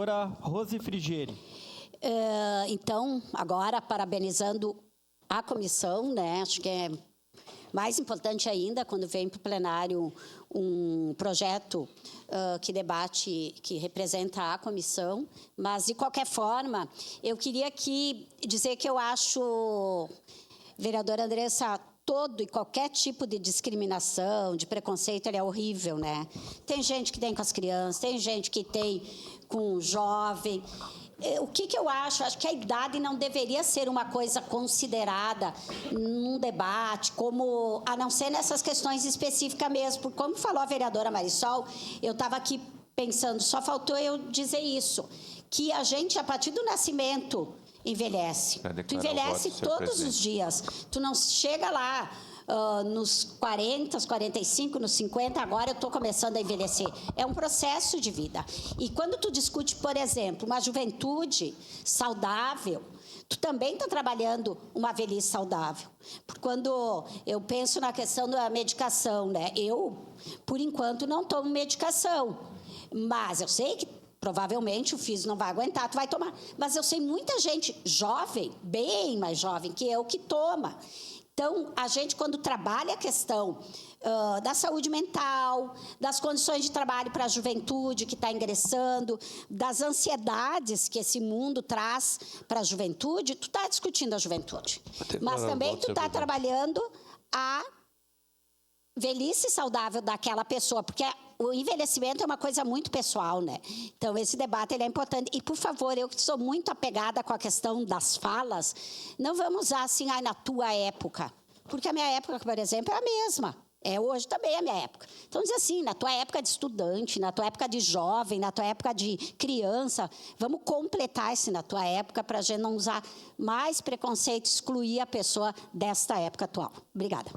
vereadora Rose Frigieri. Então, agora, parabenizando a comissão, né? Acho que é mais importante ainda quando vem para o plenário um projeto que debate, que representa a comissão. Mas, de qualquer forma, eu queria aqui dizer que eu acho, vereadora Andressa, todo e qualquer tipo de discriminação, de preconceito, ele é horrível, né? Tem gente que tem com as crianças, tem gente que tem com o jovem. O que eu acho? Acho que a idade não deveria ser uma coisa considerada num debate, como, a não ser nessas questões específicas mesmo. Porque, como falou a vereadora Marisol, eu estava aqui pensando, só faltou eu dizer isso, que a gente, a partir do nascimento, envelhece. Tu envelhece todos os dias. Tu não chega lá nos 40, 45, nos 50, agora eu estou começando a envelhecer. É um processo de vida. E quando tu discute, por exemplo, uma juventude saudável, tu também está trabalhando uma velhice saudável. Porque quando eu penso na questão da medicação, né? Eu, por enquanto, não tomo medicação. Mas eu sei que provavelmente o físico não vai aguentar, tu vai tomar. Mas eu sei muita gente jovem, bem mais jovem que eu, que toma. Então, a gente, quando trabalha a questão da saúde mental, das condições de trabalho para a juventude que está ingressando, das ansiedades que esse mundo traz para a juventude, tu está discutindo a juventude. Mas também tu está trabalhando a velhice saudável daquela pessoa, porque o envelhecimento é uma coisa muito pessoal, né? Então, esse debate ele é importante. E, por favor, eu que sou muito apegada com a questão das falas, não vamos usar assim, na tua época. Porque a minha época, por exemplo, é a mesma. Hoje também é a minha época. Então, diz assim, na tua época de estudante, na tua época de jovem, na tua época de criança, vamos completar esse na tua época para a gente não usar mais preconceito, excluir a pessoa desta época atual. Obrigada.